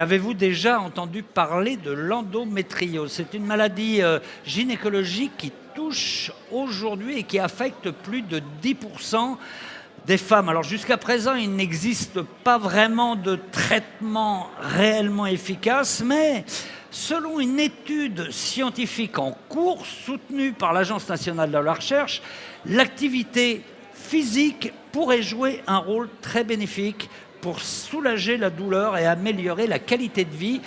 Avez-vous déjà entendu parler de l'endométriose? C'est une maladie gynécologique qui touche aujourd'hui et qui affecte plus de 10% des femmes. Alors jusqu'à présent, il n'existe pas vraiment de traitement réellement efficace, mais selon une étude scientifique en cours soutenue par l'Agence nationale de la recherche, l'activité physique pourrait jouer un rôle très bénéfique pour soulager la douleur et améliorer la qualité de vie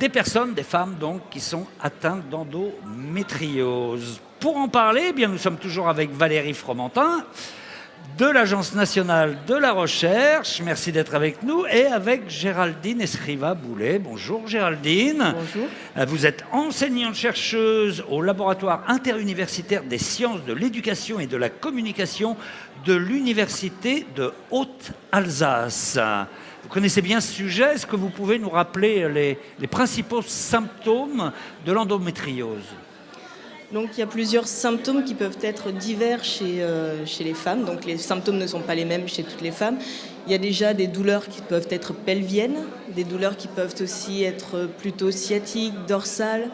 des personnes, des femmes donc, qui sont atteintes d'endométriose. Pour en parler, eh bien, nous sommes toujours avec Valérie Fromentin de l'Agence nationale de la recherche. Merci d'être avec nous. Et avec Géraldine Escriva-Boulet. Bonjour Géraldine. Bonjour. Vous êtes enseignante-chercheuse au laboratoire interuniversitaire des sciences de l'éducation et de la communication de l'Université de Haute-Alsace. Vous connaissez bien ce sujet. Est-ce que vous pouvez nous rappeler les principaux symptômes de l'endométriose ? Donc il y a plusieurs symptômes qui peuvent être divers chez les femmes. Donc les symptômes ne sont pas les mêmes chez toutes les femmes. Il y a déjà des douleurs qui peuvent être pelviennes, des douleurs qui peuvent aussi être plutôt sciatiques, dorsales,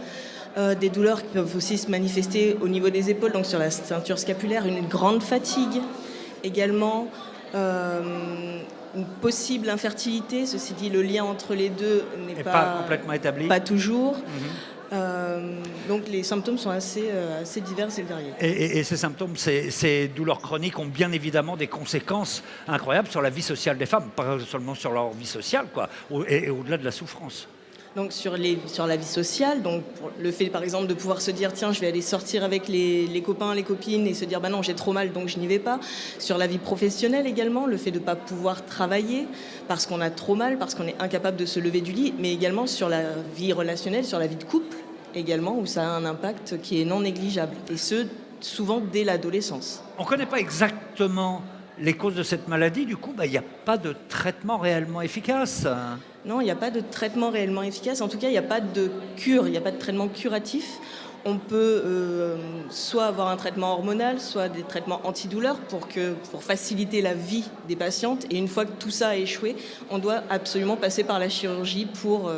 des douleurs qui peuvent aussi se manifester au niveau des épaules, donc sur la ceinture scapulaire, une grande fatigue également, une possible infertilité. Ceci dit, le lien entre les deux n'est pas complètement établi. Pas toujours. Donc les symptômes sont assez divers et variés. Et ces symptômes, ces douleurs chroniques ont bien évidemment des conséquences incroyables sur la vie sociale des femmes, pas seulement sur leur vie sociale, quoi, et au-delà de la souffrance. Donc sur la vie sociale, donc le fait par exemple de pouvoir se dire tiens je vais aller sortir avec les copains, les copines et se dire bah non j'ai trop mal donc je n'y vais pas. Sur la vie professionnelle également, le fait de ne pas pouvoir travailler parce qu'on a trop mal, parce qu'on est incapable de se lever du lit, mais également sur la vie relationnelle, sur la vie de couple également où ça a un impact qui est non négligeable et ce souvent dès l'adolescence. On ne connaît pas exactement les causes de cette maladie, du coup il n'y a pas de traitement réellement efficace. Non, il n'y a pas de traitement réellement efficace. En tout cas, il n'y a pas de cure, il n'y a pas de traitement curatif. On peut soit avoir un traitement hormonal, soit des traitements antidouleurs pour faciliter la vie des patientes. Et une fois que tout ça a échoué, on doit absolument passer par la chirurgie pour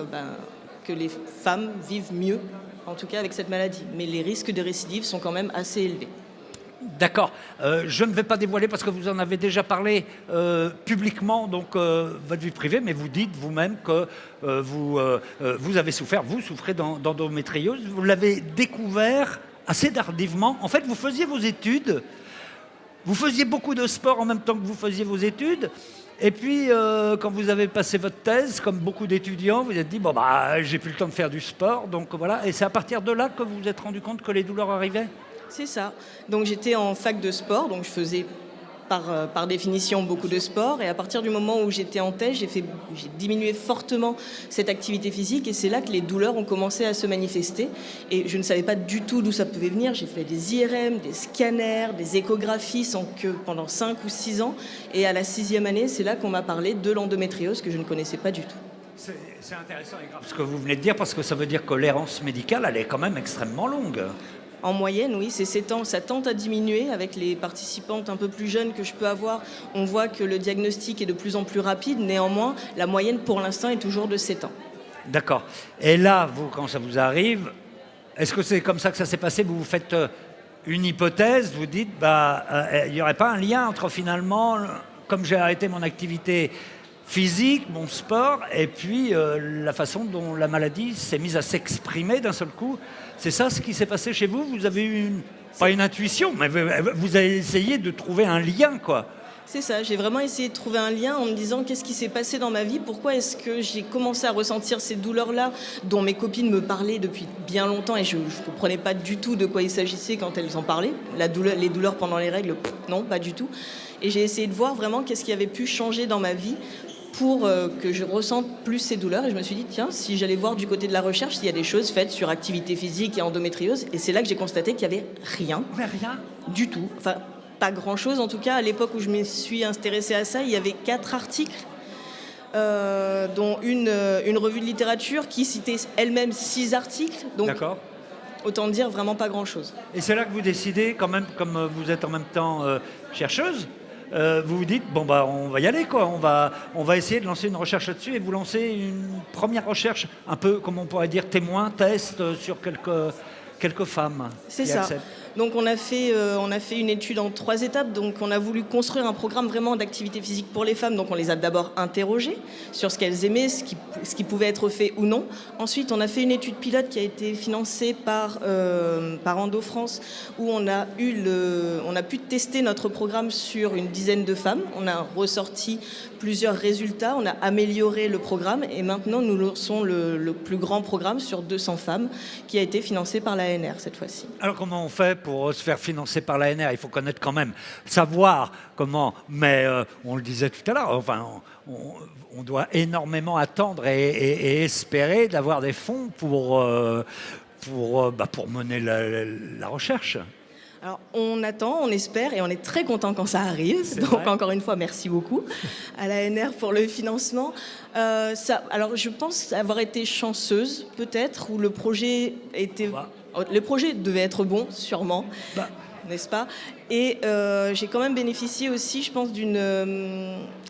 que les femmes vivent mieux, en tout cas avec cette maladie. Mais les risques de récidive sont quand même assez élevés. D'accord. Je ne vais pas dévoiler parce que vous en avez déjà parlé publiquement, donc votre vie privée, mais vous dites vous-même que vous avez souffert, vous souffrez d'endométriose. Vous l'avez découvert assez tardivement. En fait, vous faisiez vos études, vous faisiez beaucoup de sport en même temps que vous faisiez vos études. Et puis, quand vous avez passé votre thèse, comme beaucoup d'étudiants, vous vous êtes dit, bon, bah, j'ai plus le temps de faire du sport, donc voilà. Et c'est à partir de là que vous vous êtes rendu compte que les douleurs arrivaient ? C'est ça. Donc j'étais en fac de sport, donc je faisais par définition beaucoup de sport. Et à partir du moment où j'étais en thèse, j'ai diminué fortement cette activité physique. Et c'est là que les douleurs ont commencé à se manifester. Et je ne savais pas du tout d'où ça pouvait venir. J'ai fait des IRM, des scanners, des échographies sans que pendant 5 ou 6 ans. Et à la 6e année, c'est là qu'on m'a parlé de l'endométriose que je ne connaissais pas du tout. C'est intéressant et grave ce que vous venez de dire parce que ça veut dire que l'errance médicale, elle est quand même extrêmement longue. En moyenne, oui, c'est 7 ans. Ça tente à diminuer avec les participantes un peu plus jeunes que je peux avoir. On voit que le diagnostic est de plus en plus rapide. Néanmoins, la moyenne pour l'instant est toujours de 7 ans. D'accord. Et là, vous, quand ça vous arrive, est-ce que c'est comme ça que ça s'est passé ? Vous faites une hypothèse, vous dites, il n'y aurait pas un lien entre finalement, comme j'ai arrêté mon activité physique, mon sport, et puis la façon dont la maladie s'est mise à s'exprimer d'un seul coup. C'est ça ce qui s'est passé chez vous ? Vous avez eu pas une intuition, mais vous avez essayé de trouver un lien, quoi. C'est ça, j'ai vraiment essayé de trouver un lien en me disant qu'est-ce qui s'est passé dans ma vie, pourquoi est-ce que j'ai commencé à ressentir ces douleurs-là dont mes copines me parlaient depuis bien longtemps et je ne comprenais pas du tout de quoi il s'agissait quand elles en parlaient. Les douleurs pendant les règles, non, pas du tout. Et j'ai essayé de voir vraiment qu'est-ce qui avait pu changer dans ma vie pour que je ressente plus ces douleurs. Et je me suis dit, tiens, si j'allais voir du côté de la recherche, s'il y a des choses faites sur activité physique et endométriose. Et c'est là que j'ai constaté qu'il n'y avait rien. Rien du tout. Enfin, pas grand-chose. En tout cas, à l'époque où je me suis intéressée à ça, il y avait 4 articles, dont une revue de littérature qui citait elle-même 6 articles. Donc, d'accord. Autant dire vraiment pas grand-chose. Et c'est là que vous décidez, quand même, comme vous êtes en même temps chercheuse, vous vous dites, bon, bah, on va y aller, quoi. On va essayer de lancer une recherche là-dessus et vous lancez une première recherche, un peu, comme on pourrait dire, témoin, test sur quelques femmes C'est qui ça. acceptent. Donc on a fait une étude en 3 étapes. Donc on a voulu construire un programme vraiment d'activité physique pour les femmes. Donc on les a d'abord interrogées sur ce qu'elles aimaient, ce qui pouvait être fait ou non. Ensuite on a fait une étude pilote qui a été financée par Endo France, où on a pu tester notre programme sur une dizaine de femmes. On a ressorti plusieurs résultats, on a amélioré le programme et maintenant nous lançons le plus grand programme sur 200 femmes qui a été financé par l'ANR cette fois-ci. Alors comment on fait pour se faire financer par l'ANR? Il faut connaître quand même, savoir comment, mais on le disait tout à l'heure, enfin, on doit énormément attendre et espérer d'avoir des fonds pour mener la recherche. Alors, on attend, on espère et on est très content quand ça arrive. Donc, encore une fois, merci beaucoup à l'ANR pour le financement. Alors, je pense avoir été chanceuse, peut-être, où le projet devait être bon, sûrement. N'est-ce pas? Et j'ai quand même bénéficié aussi, je pense,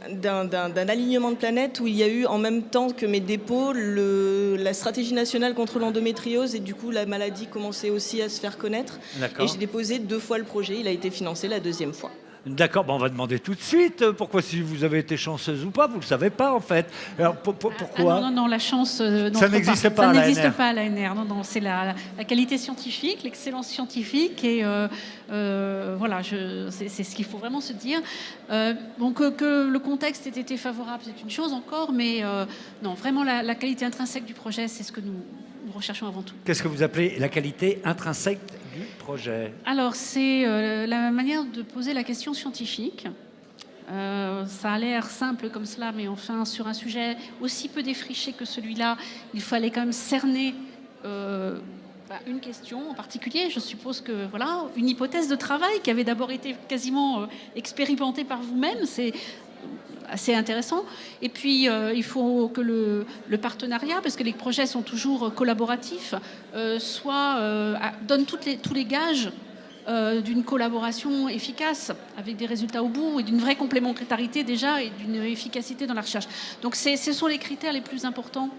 d'un alignement de planètes où il y a eu en même temps que mes dépôts la stratégie nationale contre l'endométriose et du coup la maladie commençait aussi à se faire connaître. D'accord. Et j'ai déposé 2 fois le projet, il a été financé la 2e fois. D'accord, on va demander tout de suite pourquoi, si vous avez été chanceuse ou pas, vous ne le savez pas en fait. Alors pourquoi? Non, la chance ça n'existe pas, ça n'existe pas à l'ANR. Non, c'est la qualité scientifique, l'excellence scientifique et voilà, c'est ce qu'il faut vraiment se dire. Donc que le contexte ait été favorable, c'est une chose encore, mais non, vraiment la qualité intrinsèque du projet, c'est ce que nous recherchons avant tout. Qu'est-ce que vous appelez la qualité intrinsèque du projet? Alors, c'est la manière de poser la question scientifique. Ça a l'air simple comme cela, mais enfin, sur un sujet aussi peu défriché que celui-là, il fallait quand même cerner une question en particulier. Je suppose que, voilà, une hypothèse de travail qui avait d'abord été quasiment expérimentée par vous-même, c'est assez intéressant. Et puis, il faut que le partenariat, parce que les projets sont toujours collaboratifs, donne tous les gages d'une collaboration efficace, avec des résultats au bout, et d'une vraie complémentarité déjà, et d'une efficacité dans la recherche. Donc, ce sont les critères les plus importants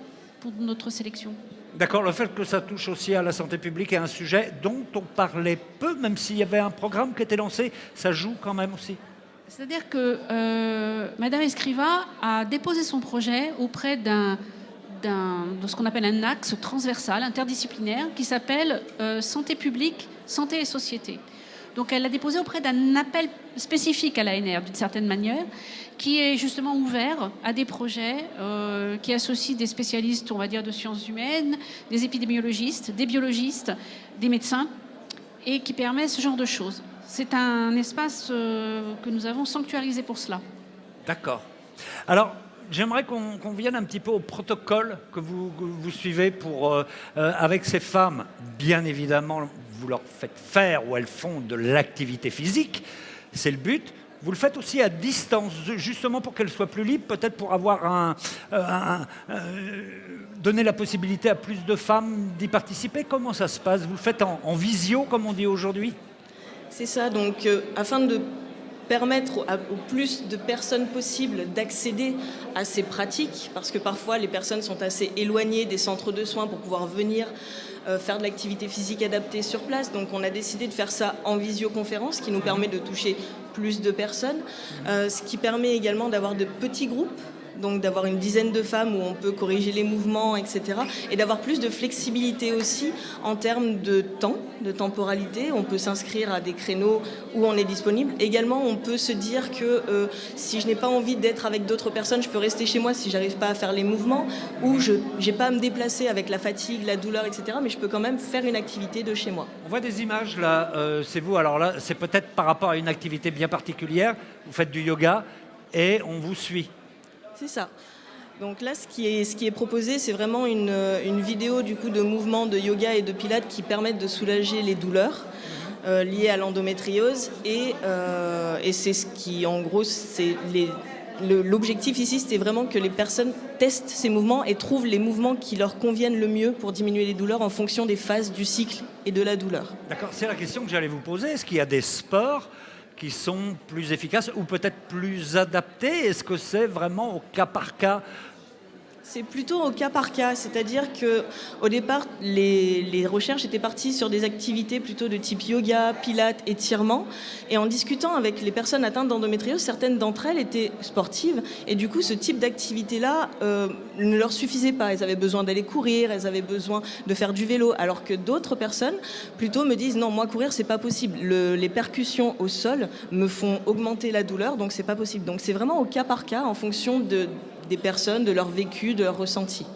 pour notre sélection. D'accord, le fait que ça touche aussi à la santé publique est un sujet dont on parlait peu, même s'il y avait un programme qui était lancé, ça joue quand même aussi. C'est-à-dire que Madame Escriva a déposé son projet auprès de ce qu'on appelle un axe transversal, interdisciplinaire, qui s'appelle Santé publique, santé et société. Donc elle l'a déposé auprès d'un appel spécifique à l'ANR, d'une certaine manière, qui est justement ouvert à des projets qui associent des spécialistes, on va dire, de sciences humaines, des épidémiologistes, des biologistes, des médecins, et qui permet ce genre de choses. C'est un espace que nous avons sanctuarisé pour cela. D'accord. Alors, j'aimerais qu'on vienne un petit peu au protocole que vous suivez avec ces femmes. Bien évidemment, vous leur faites faire ou elles font de l'activité physique. C'est le but. Vous le faites aussi à distance, justement pour qu'elles soient plus libres, peut-être pour avoir donner la possibilité à plus de femmes d'y participer. Comment ça se passe? Vous le faites en visio, comme on dit aujourd'hui? C'est ça, donc afin de permettre au plus de personnes possibles d'accéder à ces pratiques, parce que parfois les personnes sont assez éloignées des centres de soins pour pouvoir venir faire de l'activité physique adaptée sur place. Donc on a décidé de faire ça en visioconférence, qui nous permet de toucher plus de personnes, ce qui permet également d'avoir de petits groupes, donc d'avoir une dizaine de femmes où on peut corriger les mouvements, etc. Et d'avoir plus de flexibilité aussi en termes de temps, de temporalité. On peut s'inscrire à des créneaux où on est disponible. Également, on peut se dire que si je n'ai pas envie d'être avec d'autres personnes, je peux rester chez moi si j'arrive pas à faire les mouvements, ou je n'ai pas à me déplacer avec la fatigue, la douleur, etc. Mais je peux quand même faire une activité de chez moi. On voit des images là, c'est vous. Alors là, c'est peut-être par rapport à une activité bien particulière. Vous faites du yoga et on vous suit. C'est ça. Donc là, ce qui est proposé, c'est vraiment une vidéo du coup de mouvements de yoga et de pilates qui permettent de soulager les douleurs liées à l'endométriose. Et c'est ce qui, en gros, l'objectif ici, c'était vraiment que les personnes testent ces mouvements et trouvent les mouvements qui leur conviennent le mieux pour diminuer les douleurs en fonction des phases du cycle et de la douleur. D'accord, c'est la question que j'allais vous poser. Est-ce qu'il y a des sports qui sont plus efficaces ou peut-être plus adaptées? Est-ce que c'est vraiment au cas par cas? C'est plutôt au cas par cas, c'est-à-dire qu'au départ, les recherches étaient parties sur des activités plutôt de type yoga, pilates, étirement. Et en discutant avec les personnes atteintes d'endométriose, certaines d'entre elles étaient sportives. Et du coup, ce type d'activité-là ne leur suffisait pas. Elles avaient besoin d'aller courir, elles avaient besoin de faire du vélo. Alors que d'autres personnes, plutôt, me disent non, moi, courir, c'est pas possible. Les percussions au sol me font augmenter la douleur, donc c'est pas possible. Donc c'est vraiment au cas par cas, en fonction des personnes, de leur vécu, de leur ressenti.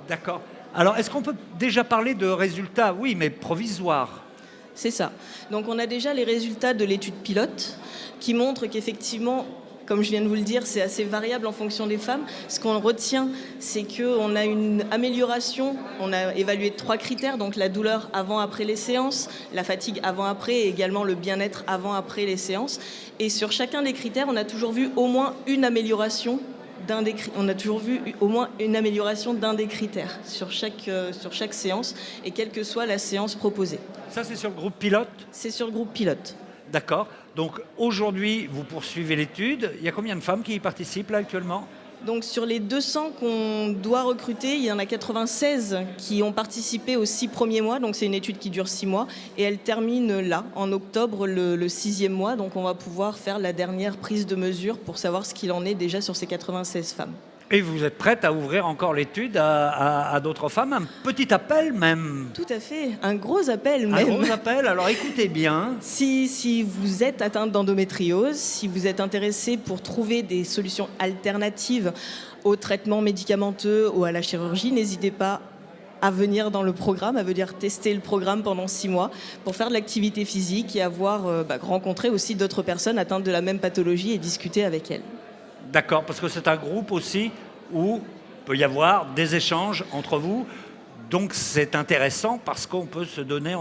D'accord. Alors, est-ce qu'on peut déjà parler de résultats? Oui, mais provisoires. C'est ça. Donc on a déjà les résultats de l'étude pilote qui montrent qu'effectivement, comme je viens de vous le dire, c'est assez variable en fonction des femmes. Ce qu'on retient, c'est qu'on a une amélioration. On a évalué 3 critères, donc la douleur avant-après les séances, la fatigue avant-après et également le bien-être avant-après les séances. Et sur chacun des critères, on a toujours vu au moins une amélioration d'un des critères sur chaque séance et quelle que soit la séance proposée. Ça, c'est sur le groupe pilote? C'est sur le groupe pilote. D'accord. Donc aujourd'hui, vous poursuivez l'étude. Il y a combien de femmes qui y participent là actuellement? Donc sur les 200 qu'on doit recruter, il y en a 96 qui ont participé aux 6 premiers mois. Donc c'est une étude qui dure 6 mois et elle termine là, en octobre, le 6e mois. Donc on va pouvoir faire la dernière prise de mesure pour savoir ce qu'il en est déjà sur ces 96 femmes. Et vous êtes prête à ouvrir encore l'étude à d'autres femmes? Un petit appel même? Tout à fait, un gros appel même. Un gros appel, alors écoutez bien. Si vous êtes atteinte d'endométriose, si vous êtes intéressé pour trouver des solutions alternatives aux traitements médicamenteux ou à la chirurgie, n'hésitez pas à venir dans le programme, à venir tester le programme pendant 6 mois pour faire de l'activité physique et avoir rencontré aussi d'autres personnes atteintes de la même pathologie et discuter avec elles. D'accord, parce que c'est un groupe aussi où il peut y avoir des échanges entre vous. Donc c'est intéressant parce qu'on peut se donner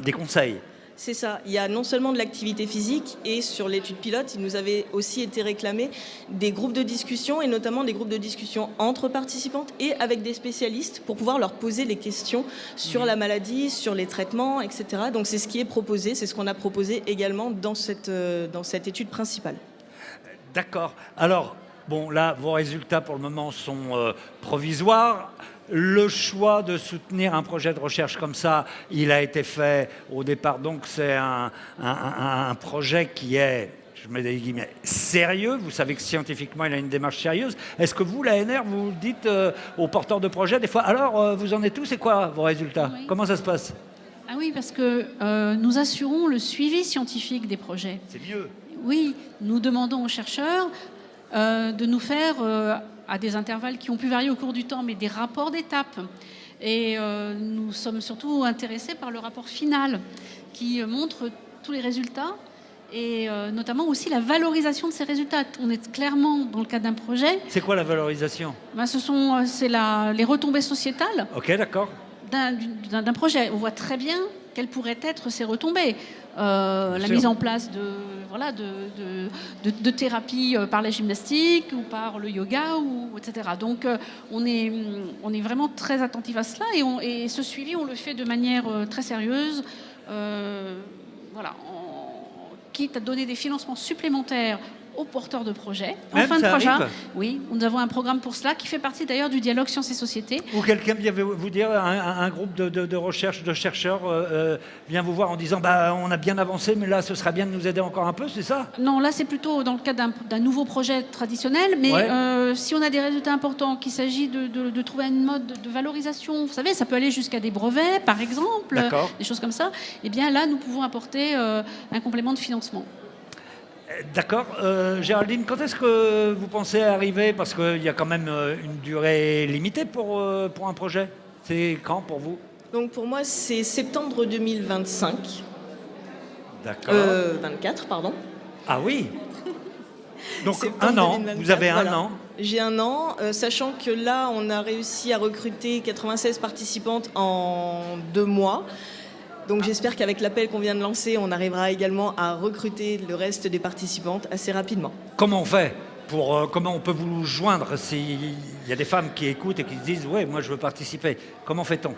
des conseils. C'est ça. Il y a non seulement de l'activité physique et sur l'étude pilote, il nous avait aussi été réclamé des groupes de discussion et notamment des groupes de discussion entre participantes et avec des spécialistes pour pouvoir leur poser des questions sur la maladie, sur les traitements, etc. Donc c'est ce qui est proposé, c'est ce qu'on a proposé également dans cette étude principale. D'accord. Alors, bon, là, vos résultats pour le moment sont provisoires. Le choix de soutenir un projet de recherche comme ça, il a été fait au départ. Donc, c'est un projet qui est, je mets des guillemets, sérieux. Vous savez que scientifiquement, il a une démarche sérieuse. Est-ce que vous, l'ANR, vous dites aux porteurs de projets des fois, alors, vous en êtes où? C'est quoi vos résultats? Oui. Comment ça se passe? Ah oui, parce que nous assurons le suivi scientifique des projets. C'est mieux. Oui, nous demandons aux chercheurs de nous faire, à des intervalles qui ont pu varier au cours du temps, mais des rapports d'étape. Et nous sommes surtout intéressés par le rapport final qui montre tous les résultats et notamment aussi la valorisation de ces résultats. On est clairement dans le cadre d'un projet. C'est quoi la valorisation? C'est les retombées sociétales. Ok, d'accord. D'un projet. On voit très bien quelles pourraient être ces retombées. La sûr. mise en place de thérapies par la gymnastique ou par le yoga, etc. Donc on est vraiment très attentif à cela et ce suivi, on le fait de manière très sérieuse. Quitte à donner des financements supplémentaires aux porteurs de projets. En Même fin de ça projet, arrive. oui, nous avons un programme pour cela qui fait partie d'ailleurs du dialogue sciences et société. Ou quelqu'un vient vous dire, un groupe de recherche, de chercheurs vient vous voir en disant on a bien avancé, mais là, ce serait bien de nous aider encore un peu, c'est ça? Non, là, c'est plutôt dans le cadre d'un nouveau projet traditionnel, mais Ouais. si on a des résultats importants, qu'il s'agit de trouver une mode de valorisation, vous savez, ça peut aller jusqu'à des brevets, par exemple, D'accord. des choses comme ça, eh bien là, nous pouvons apporter un complément de financement. D'accord. Géraldine, quand est-ce que vous pensez arriver? Parce qu'il y a quand même une durée limitée pour un projet. C'est quand pour vous? Donc pour moi, c'est septembre 2025. D'accord. 24, pardon. Ah oui. Donc Septembre un an. 2024, Vous avez voilà. un an. J'ai un an, sachant que là, on a réussi à recruter 96 participantes en 2 mois. Donc j'espère qu'avec l'appel qu'on vient de lancer, on arrivera également à recruter le reste des participantes assez rapidement. Comment on fait comment on peut vous joindre s'il y a des femmes qui écoutent et qui se disent ouais, moi je veux participer? Comment fait-on?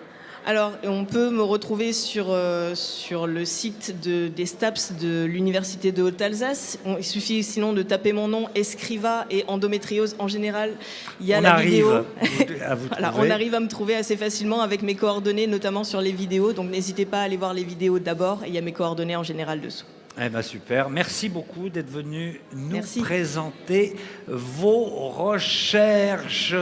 Alors, on peut me retrouver sur le site des STAPS de l'Université de Haute-Alsace. Il suffit sinon de taper mon nom, Escriva, et endométriose en général. Il y a la vidéo. À vous Voilà, trouver. on arrive à me trouver assez facilement avec mes coordonnées, notamment sur les vidéos. Donc n'hésitez pas à aller voir les vidéos d'abord. Il y a mes coordonnées en général dessous. Eh ben super, merci beaucoup d'être venu nous Merci. présenter vos recherches.